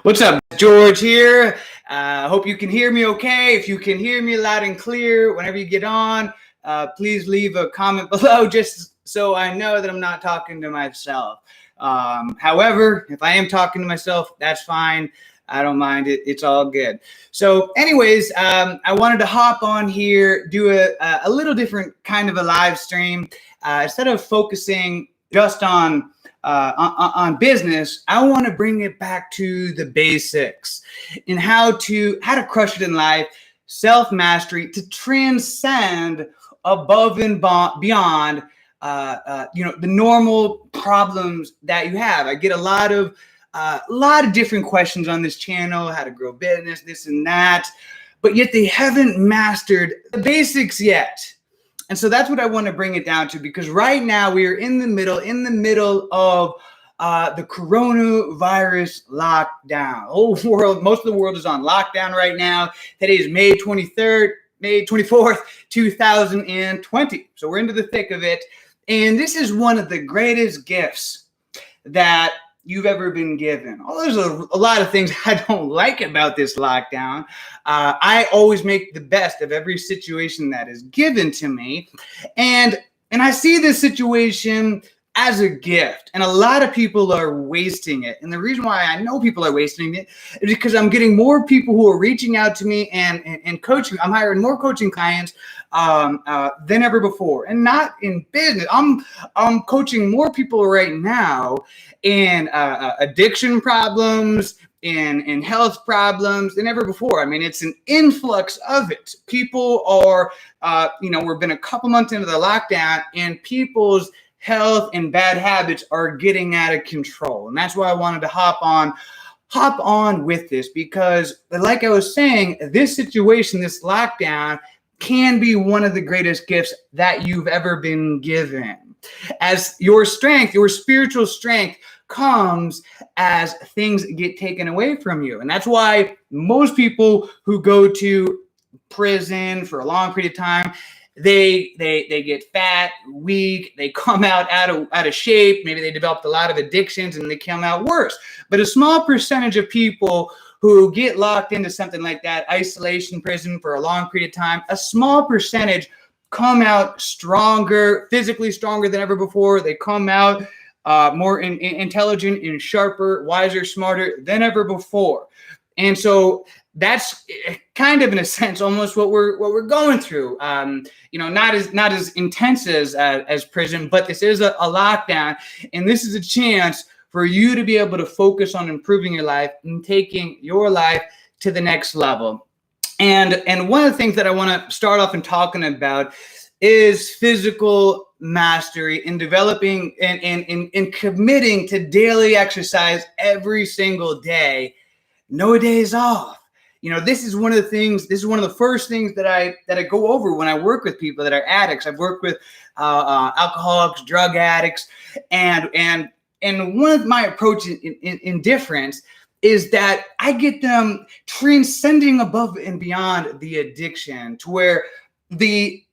What's up? George here. Hope you can hear me okay. If you can hear me loud and clear, whenever you get on, please leave a comment below just so I know that I'm not talking to myself. However, if I am talking to myself, that's fine. I don't mind it. It's all good. So anyways, I wanted to hop on here, do a little different kind of a live stream. Instead of focusing just on business, I want to bring it back to the basics and how to crush it in life, self-mastery, to transcend above and beyond the normal problems that you have. I get a lot of different questions on this channel, how to grow business, this and that, but yet they haven't mastered the basics yet. And so that's what I want to bring it down to, because right now we are in the middle of the coronavirus lockdown. Most of the world is on lockdown right now. Today is May 24th, 2020. So we're into the thick of it. And this is one of the greatest gifts that you've ever been given. There's a lot of things I don't like about this lockdown. I always make the best of every situation that is given to me. And I see this situation as a gift, and a lot of people are wasting it. And the reason why I know people are wasting it is because I'm getting more people who are reaching out to me and coaching. I'm hiring more coaching clients than ever before, and not in business. I'm coaching more people right now in addiction problems, in health problems than ever before. I mean, it's an influx of it. People are, we've been a couple months into the lockdown, and people's health and bad habits are getting out of control. And that's why I wanted to hop on with this, because like I was saying, this situation, this lockdown, can be one of the greatest gifts that you've ever been given. As your strength, your spiritual strength comes as things get taken away from you. And that's why most people who go to prison for a long period of time, they get fat, weak, they come out of shape, maybe they developed a lot of addictions and they come out worse. But a small percentage of people who get locked into something like that, isolation prison for a long period of time, a small percentage come out stronger, physically stronger than ever before. They come out more intelligent and sharper, wiser, smarter than ever before. And so that's kind of, in a sense, almost what we're going through. Not as intense as prison, but this is a lockdown, and this is a chance for you to be able to focus on improving your life and taking your life to the next level. And one of the things that I want to start off in talking about is physical mastery and developing and committing to daily exercise every single day. No days off. This is one of the first things that I go over when I work with people that are addicts. I've worked with alcoholics, drug addicts, and one of my approaches in difference is that I get them transcending above and beyond the addiction to where the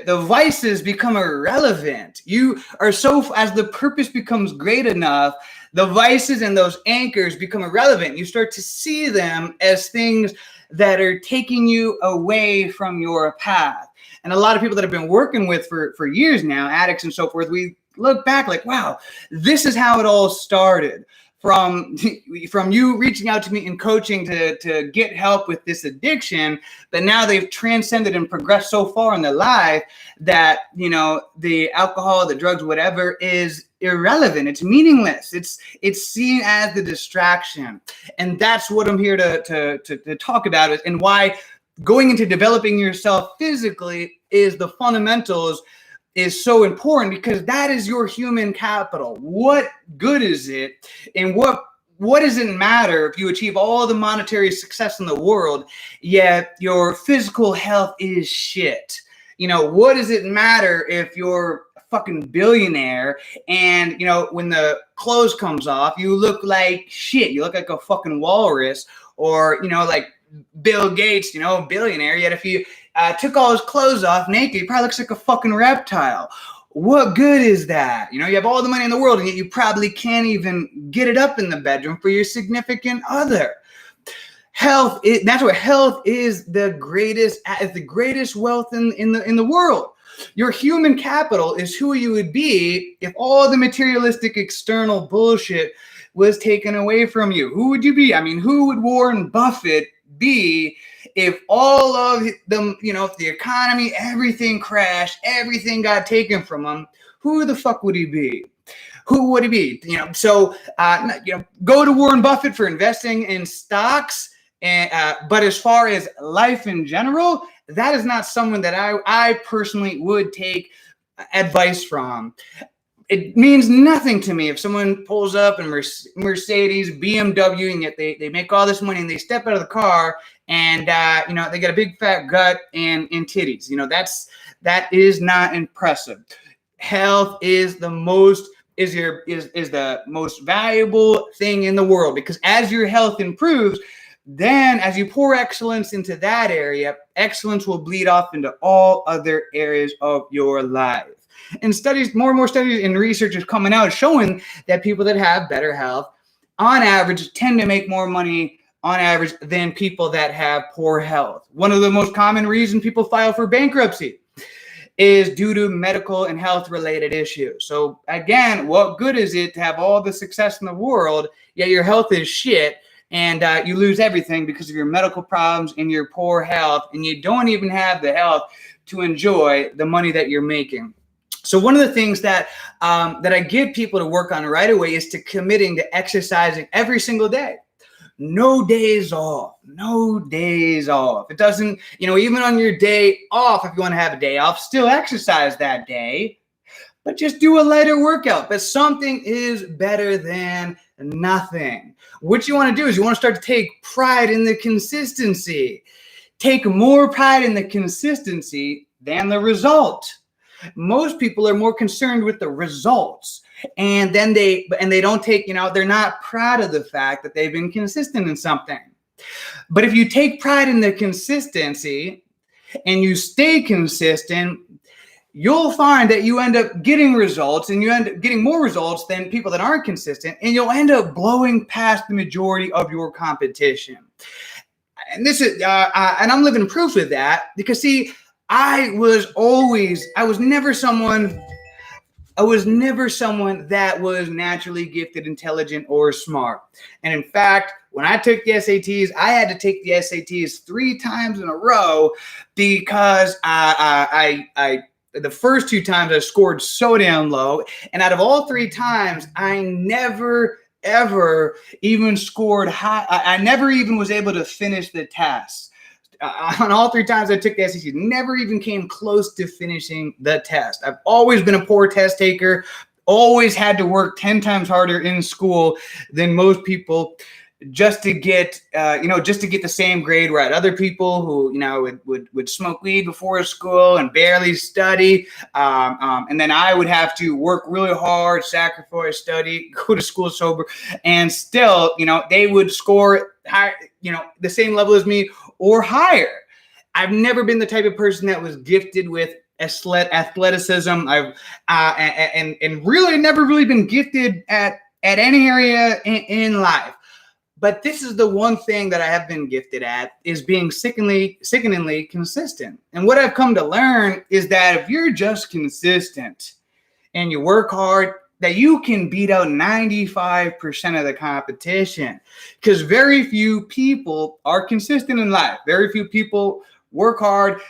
vices become irrelevant. You are as the purpose becomes great enough, the vices and those anchors become irrelevant. You start to see them as things that are taking you away from your path. And a lot of people that I've been working with for years now, addicts and so forth, we look back like, wow, this is how it all started. From you reaching out to me and coaching to get help with this addiction, but now they've transcended and progressed so far in their life that, the alcohol, the drugs, whatever is irrelevant. It's meaningless. It's seen as the distraction. And that's what I'm here to talk about, and why going into developing yourself physically is the fundamentals is so important, because that is your human capital. What good is it, and what does it matter if you achieve all the monetary success in the world, yet your physical health is shit? What does it matter if you're a fucking billionaire and, when the clothes comes off, you look like shit. You look like a fucking walrus, or, like Bill Gates, billionaire, yet if you took all his clothes off naked, he probably looks like a fucking reptile. What good is that? You have all the money in the world, and yet you probably can't even get it up in the bedroom for your significant other. That's what health is. The greatest wealth in the world. Your human capital is who you would be if all the materialistic external bullshit was taken away from you. Who would you be? I mean, who would Warren Buffett be if all of them, if the economy, everything crashed, everything got taken from him? Who the fuck would he be? Who would he be? So go to Warren Buffett for investing in stocks. But as far as life in general, that is not someone that I personally would take advice from. It means nothing to me if someone pulls up in Mercedes, BMW, and yet they make all this money and they step out of the car and they got a big fat gut and titties. That is not impressive. Health is the most valuable thing in the world, because as your health improves, then as you pour excellence into that area, excellence will bleed off into all other areas of your life. And more and more studies and research is coming out showing that people that have better health, on average, tend to make more money on average than people that have poor health. One of the most common reasons people file for bankruptcy is due to medical and health related issues. So again, what good is it to have all the success in the world, yet your health is shit, and you lose everything because of your medical problems and your poor health, and you don't even have the health to enjoy the money that you're making? So one of the things that I get people to work on right away is to committing to exercising every single day. No days off. No days off. It doesn't, even on your day off, if you want to have a day off, still exercise that day, but just do a lighter workout. But something is better than nothing. What you want to do is you want to start to take pride in the consistency. Take more pride in the consistency than the result. Most people are more concerned with the results, and then they don't take, they're not proud of the fact that they've been consistent in something. But if you take pride in the consistency and you stay consistent, you'll find that you end up getting results, and you end up getting more results than people that aren't consistent, and you'll end up blowing past the majority of your competition. And this is, and I'm living proof of that, because see, I was never someone that was naturally gifted, intelligent, or smart. And in fact, when I took the SATs, I had to take the SATs 3 times in a row, because the first 2 times I scored so damn low. And out of all 3 times, I never, ever even scored high. I never even was able to finish the test. On all 3 times I took the SAT, never even came close to finishing the test. I've always been a poor test taker, always had to work 10 times harder in school than most people just to get, the same grade, where I had other people who, would smoke weed before school and barely study. And then I would have to work really hard, sacrifice study, go to school sober, and still, they would score high, the same level as me or higher. I've never been the type of person that was gifted with athleticism. I've and really never really been gifted at any area in life. But this is the one thing that I have been gifted at, is being sickeningly consistent. And what I've come to learn is that if you're just consistent and you work hard, that you can beat out 95% of the competition, because very few people are consistent in life. Very few people work hard.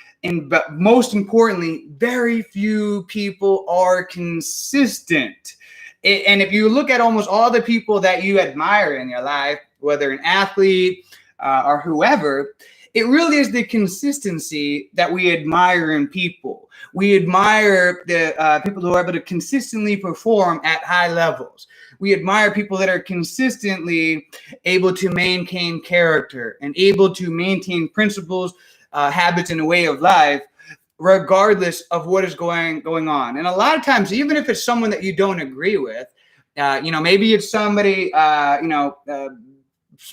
But most importantly, very few people are consistent. And if you look at almost all the people that you admire in your life, whether an athlete or whoever, it really is the consistency that we admire in people. We admire the people who are able to consistently perform at high levels. We admire people that are consistently able to maintain character and able to maintain principles, habits, and a way of life, regardless of what is going on. And a lot of times, even if it's someone that you don't agree with, maybe it's somebody,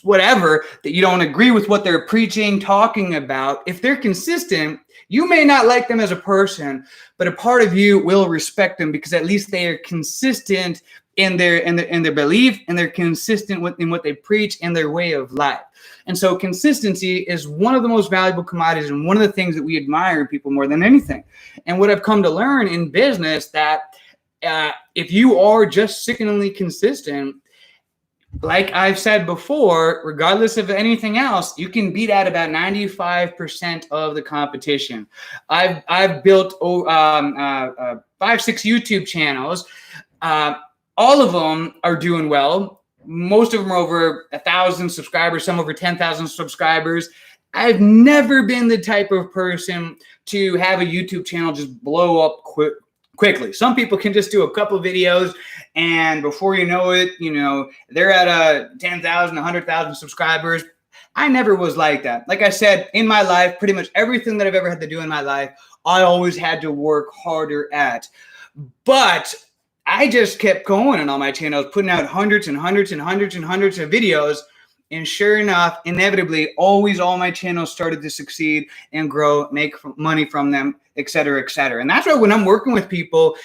whatever, that you don't agree with what they're preaching, talking about, if they're consistent, you may not like them as a person, but a part of you will respect them because at least they are consistent in their belief, and they're consistent in what they preach and their way of life. And so consistency is one of the most valuable commodities and one of the things that we admire in people more than anything. And what I've come to learn in business, that if you are just sickeningly consistent, like I've said before, regardless of anything else, you can beat out about 95% of the competition. I've built 5-6 YouTube channels. All of them are doing well. Most of them are over 1,000 subscribers, some over 10,000 subscribers. I've never been the type of person to have a YouTube channel just blow up quickly. Some people can just do a couple videos, and before you know it, they're at 10,000, 100,000 subscribers. I never was like that. Like I said, in my life, pretty much everything that I've ever had to do in my life, I always had to work harder at. But I just kept going on all my channels, putting out hundreds and hundreds and hundreds and hundreds of videos. And sure enough, inevitably, always all my channels started to succeed and grow, make money from them, et cetera, et cetera. And that's why when I'm working with people,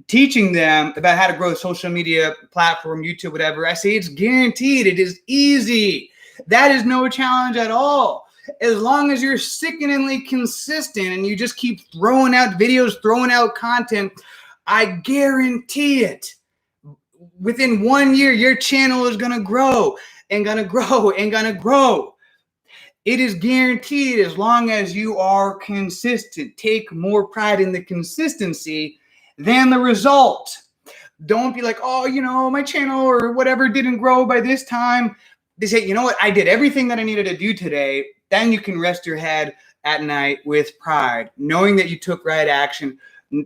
teaching them about how to grow a social media platform, YouTube, whatever, I say it's guaranteed. It is easy. That is no challenge at all. As long as you're sickeningly consistent and you just keep throwing out videos, throwing out content, I guarantee it. Within 1 year, your channel is going to grow and going to grow and going to grow. It is guaranteed as long as you are consistent. Take more pride in the consistency than the result. Don't be like, oh, my channel or whatever didn't grow by this time. They say, you know what? I did everything that I needed to do today. Then you can rest your head at night with pride, knowing that you took right action.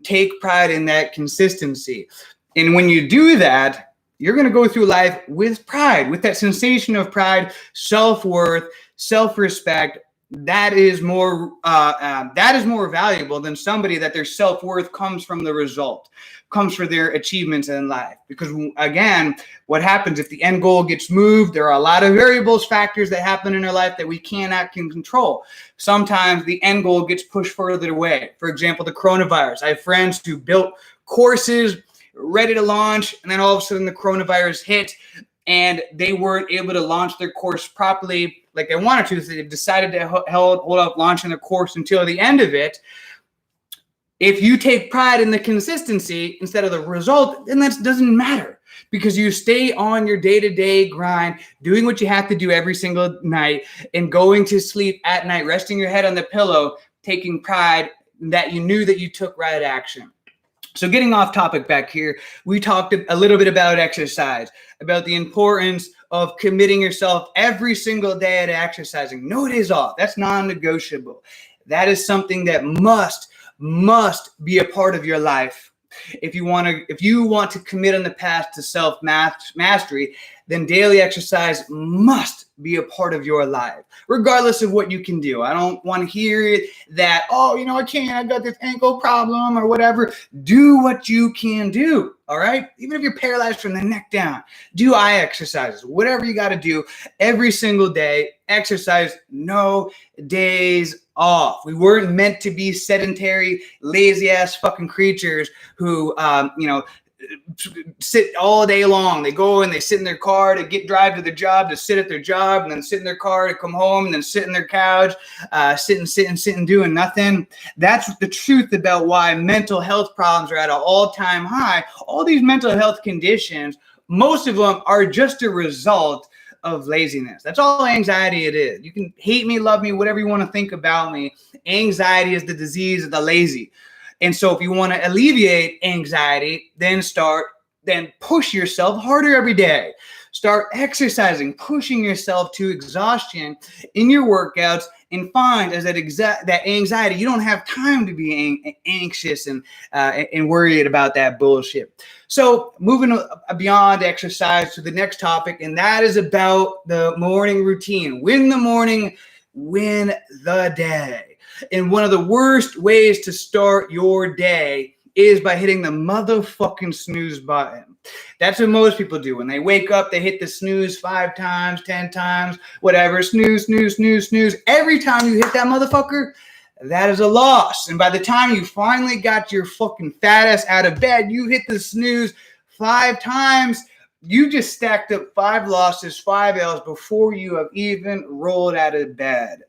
Take pride in that consistency. And when you do that, you're going to go through life with pride, with that sensation of pride, self-worth, self-respect. That is more valuable than somebody that their self-worth comes from the result, comes from their achievements in life. Because again, what happens if the end goal gets moved? There are a lot of variables, factors that happen in our life that we cannot control. Sometimes the end goal gets pushed further away. For example, the coronavirus. I have friends who built courses ready to launch, and then all of a sudden the coronavirus hit and they weren't able to launch their course properly like they wanted to. So they decided to hold up launching the course until the end of it. If you take pride in the consistency instead of the result, then that doesn't matter, because you stay on your day-to-day grind, doing what you have to do every single night, and going to sleep at night, resting your head on the pillow, taking pride that you knew that you took right action. So getting off topic back here, we talked a little bit about exercise, about the importance of committing yourself every single day to exercising. No days off. That's non-negotiable. That is something that must be a part of your life. If you want to commit on the path to self-mastery, then daily exercise must be a part of your life, regardless of what you can do. I don't want to hear that, oh, I can't, I got this ankle problem or whatever. Do what you can do, all right? Even if you're paralyzed from the neck down, do eye exercises, whatever you got to do every single day. Exercise, no days off. We weren't meant to be sedentary, lazy ass fucking creatures who, sit all day long. They go and they sit in their car to drive to their job, to sit at their job, and then sit in their car to come home, and then sit in their couch, sitting, doing nothing. That's the truth about why mental health problems are at an all-time high. All these mental health conditions, most of them are just a result of laziness. That's all anxiety it is. You can hate me, love me, whatever you want to think about me. Anxiety is the disease of the lazy. And so if you want to alleviate anxiety, then push yourself harder every day. Start exercising, pushing yourself to exhaustion in your workouts, and find as that anxiety, you don't have time to be anxious and worried about that bullshit. So moving beyond exercise to the next topic, and that is about the morning routine. Win the morning, win the day. And one of the worst ways to start your day is by hitting the motherfucking snooze button. That's what most people do. When they wake up, they hit the snooze 5 times, 10 times, whatever. Snooze, snooze, snooze, snooze. Every time you hit that motherfucker, that is a loss. And by the time you finally got your fucking fat ass out of bed, you hit the snooze 5 times. You just stacked up 5 losses, 5 L's before you have even rolled out of bed.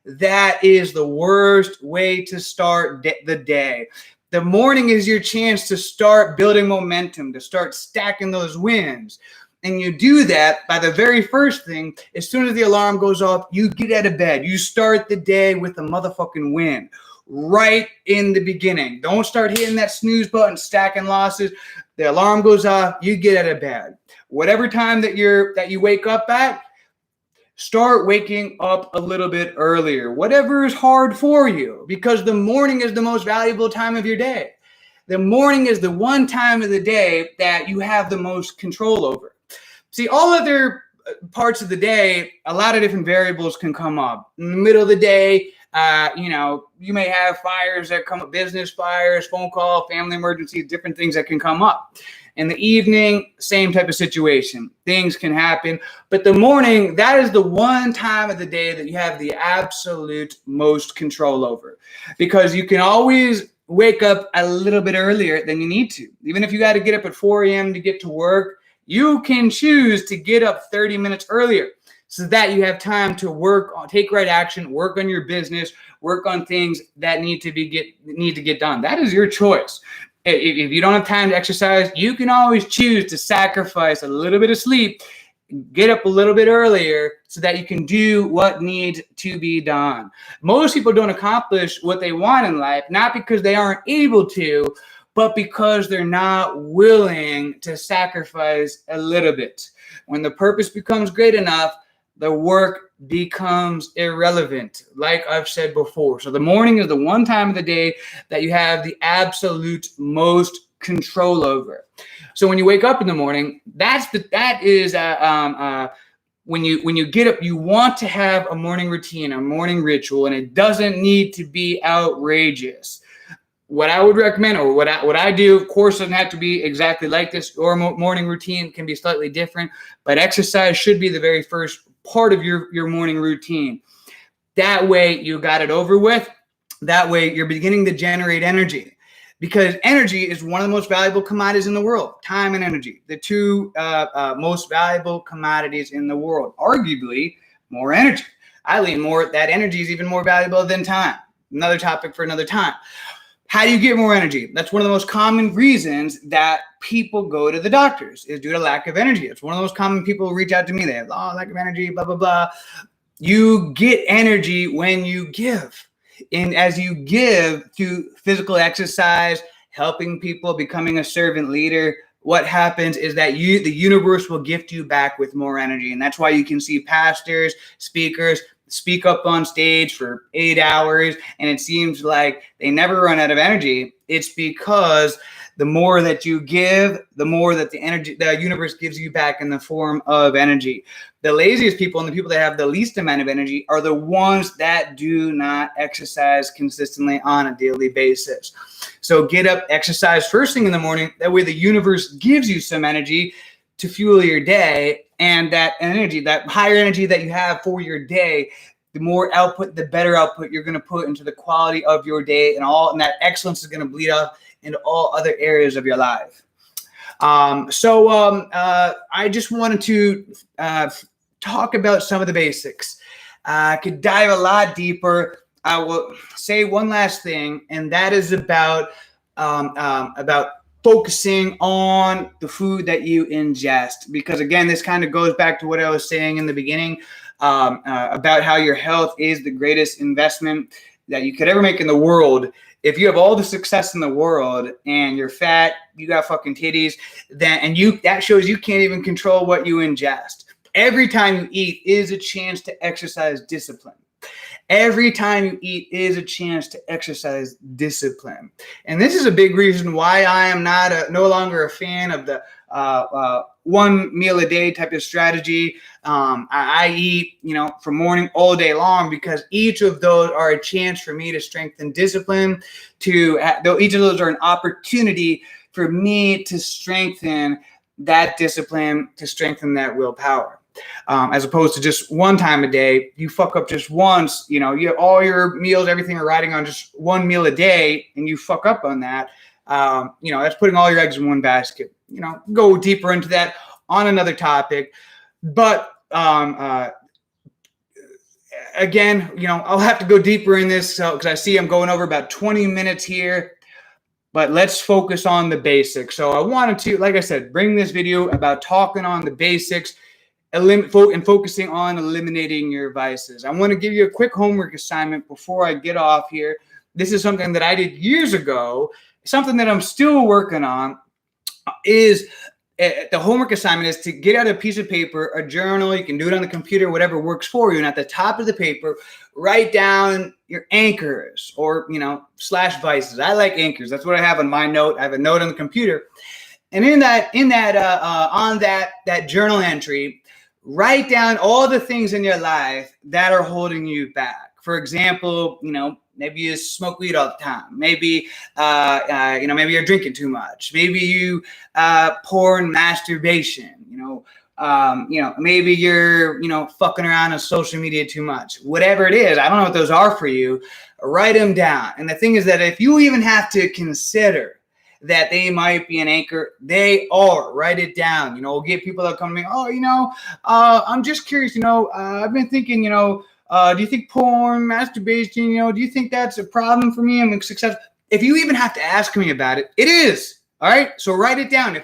That is the worst way to start the day. The morning is your chance to start building momentum, to start stacking those wins. And you do that by the very first thing. As soon as the alarm goes off, you get out of bed. You start the day with a motherfucking win right in the beginning. Don't start hitting that snooze button, stacking losses. The alarm goes off, you get out of bed. Whatever time that you wake up at, start waking up a little bit earlier. Whatever is hard for you, because the morning is the most valuable time of your day. The morning is the one time of the day that you have the most control over. See, all other parts of the day, a lot of different variables can come up. In the middle of the day, you may have fires that come up, business fires, phone call, family emergencies, different things that can come up. In the evening, same type of situation. Things can happen. But the morning, that is the one time of the day that you have the absolute most control over. Because you can always wake up a little bit earlier than you need to. Even if you got to get up at 4 a.m. to get to work, you can choose to get up 30 minutes earlier so that you have time to work on, take right action, work on your business, work on things that need to get done. That is your choice. If you don't have time to exercise, you can always choose to sacrifice a little bit of sleep, get up a little bit earlier so that you can do what needs to be done. Most people don't accomplish what they want in life, not because they aren't able to, but because they're not willing to sacrifice a little bit. When the purpose becomes great enough, the work becomes irrelevant, like I've said before. So the morning is the one time of the day that you have the absolute most control over. So when you wake up in the morning, when you get up, you want to have a morning routine, a morning ritual, and it doesn't need to be outrageous. What I would recommend, or what I do, of course, doesn't have to be exactly like this. Your morning routine can be slightly different, but exercise should be the very first part of your morning routine. That way you got it over with. That way you're beginning to generate energy, because energy is one of the most valuable commodities in the world. Time and energy, the two most valuable commodities in the world. Arguably, more energy. I lean more that energy is even more valuable than time. Another topic for another time. How do you get more energy? That's one of the most common reasons that people go to the doctors, is due to lack of energy. It's one of the most common people reach out to me. They have lack of energy, blah, blah, blah. You get energy when you give. And as you give through physical exercise, helping people, becoming a servant leader, what happens is that the universe will gift you back with more energy. And that's why you can see pastors, speakers, speak up on stage for 8 hours, and it seems like they never run out of energy. It's because the more that you give, the more that the universe gives you back in the form of energy. The laziest people and the people that have the least amount of energy are the ones that do not exercise consistently on a daily basis. So get up, exercise first thing in the morning. That way the universe gives you some energy to fuel your day, and that energy, that higher energy that you have for your day, the more output, the better output you're going to put into the quality of your day, and that excellence is going to bleed up into all other areas of your life. I just wanted to talk about some of the basics. I could dive a lot deeper. I will say one last thing, and that is about focusing on the food that you ingest, because again, this kind of goes back to what I was saying in the beginning about how your health is the greatest investment that you could ever make in the world. If you have all the success in the world and you're fat, you got fucking titties, that shows you can't even control what you ingest. Every time you eat is a chance to exercise discipline. Every time you eat is a chance to exercise discipline. And this is a big reason why I am no longer a fan of the one meal a day type of strategy. I eat, from morning all day long, because each of those are a chance for me to strengthen discipline. Each of those are an opportunity for me to strengthen that discipline to strengthen that willpower. As opposed to just one time a day. You fuck up just once, you know, all your meals, everything are riding on just one meal a day, and you fuck up on that. You know, that's putting all your eggs in one basket. You know, go deeper into that on another topic. But again, you know, I'll have to go deeper in this because I see I'm going over about 20 minutes here. But let's focus on the basics. So I wanted to, like I said, bring this video about talking on the basics and focusing on eliminating your vices. I want to give you a quick homework assignment before I get off here. This is something that I did years ago. Something that I'm still working on is the homework assignment is to get out a piece of paper, a journal. You can do it on the computer, whatever works for you. And at the top of the paper, write down your anchors or, you know, / vices. I like anchors. That's what I have on my note. I have a note on the computer. And on that journal entry, write down all the things in your life that are holding you back. For example, you know, maybe you smoke weed all the time. Maybe, you know, maybe you're drinking too much. Maybe you porn, masturbation. You know, maybe you're, you know, fucking around on social media too much. Whatever it is, I don't know what those are for you. Write them down. And the thing is that if you even have to consider that they might be an anchor, they are. Write it down. You know, we'll get people that come to me, oh, you know, I'm just curious, you know, I've been thinking, you know, do you think porn, masturbation, you know, do you think that's a problem for me? I'm successful. If you even have to ask me about it, it is. All right. So write it down.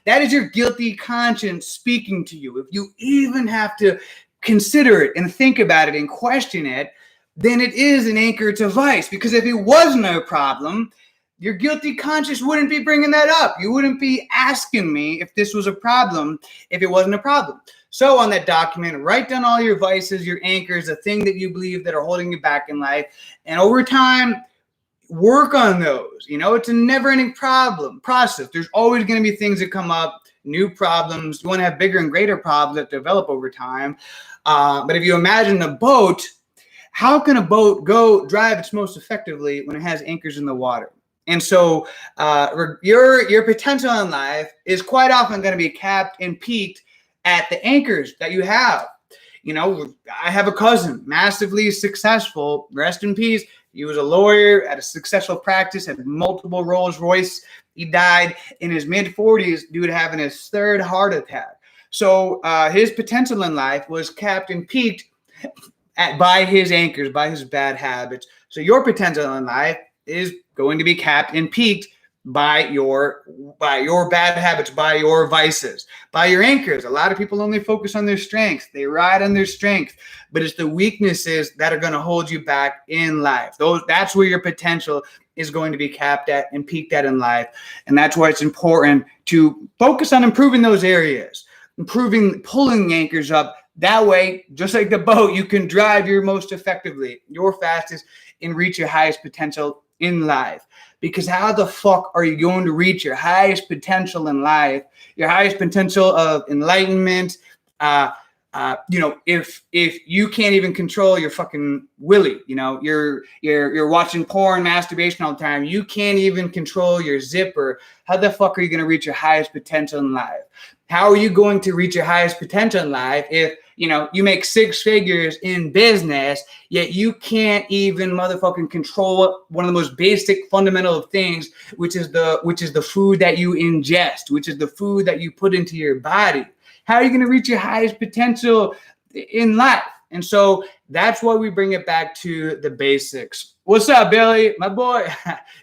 That is your guilty conscience speaking to you. If you even have to consider it and think about it and question it, then it is an anchor to vice. Because if it wasn't a problem, your guilty conscience wouldn't be bringing that up. You wouldn't be asking me if this was a problem, if it wasn't a problem. So on that document, write down all your vices, your anchors, the thing that you believe that are holding you back in life. And over time, work on those. You know, it's a never-ending process. There's always going to be things that come up, new problems. You want to have bigger and greater problems that develop over time. But if you imagine a boat, how can a boat drive its most effectively when it has anchors in the water? And so your potential in life is quite often going to be capped and peaked at the anchors that you have. You know, I have a cousin, massively successful, rest in peace. He was a lawyer at a successful practice, had multiple Rolls Royce. He died in his mid-40s due to having his third heart attack. So his potential in life was capped and peaked by his anchors, by his bad habits. So your potential in life is going to be capped and peaked by your bad habits, by your vices, by your anchors. A lot of people only focus on their strengths. They ride on their strength, but it's the weaknesses that are going to hold you back in life. That's where your potential is going to be capped at and peaked at in life. And that's why it's important to focus on improving those areas, pulling the anchors up. That way, just like the boat, you can drive your most effectively, your fastest, and reach your highest potential in life. Because how the fuck are you going to reach your highest potential in life, your highest potential of enlightenment? You know, if you can't even control your fucking willy, you know, you're watching porn, masturbation all the time. You can't even control your zipper. How the fuck are you going to reach your highest potential in life? How are you going to reach your highest potential in life if, you know, you make 6 figures in business, yet you can't even motherfucking control one of the most basic fundamental of things, which is the food that you ingest, which is the food that you put into your body? How are you going to reach your highest potential in life? And so that's why we bring it back to the basics. What's up, Billy? My boy.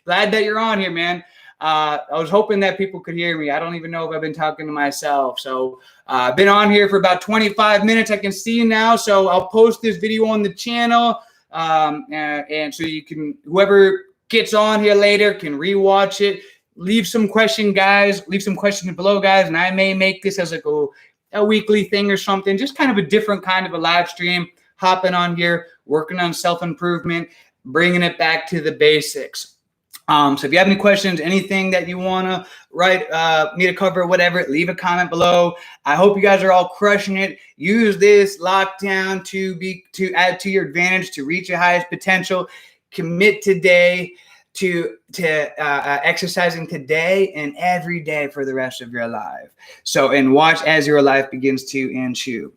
Glad that you're on here, man. I was hoping that people could hear me. I don't even know if I've been talking to myself. So I've been on here for about 25 minutes. I can see you now. So I'll post this video on the channel. And so you can, whoever gets on here later can rewatch it. Leave some questions, guys. Leave some questions below, guys. And I may make this as like a weekly thing or something. Just kind of a different kind of a live stream. Hopping on here, working on self-improvement, bringing it back to the basics. So if you have any questions, anything that you want to write, me to cover, whatever, leave a comment below. I hope you guys are all crushing it. Use this lockdown to add to your advantage, to reach your highest potential. Commit today. to exercising today and every day for the rest of your life. So, and watch as your life begins to improve.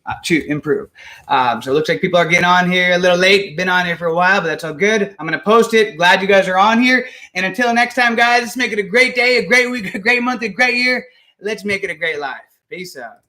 So it looks like people are getting on here a little late. Been on here for a while, but that's all good. I'm going to post it. Glad you guys are on here. And until next time, guys, let's make it a great day, a great week, a great month, a great year. Let's make it a great life. Peace out.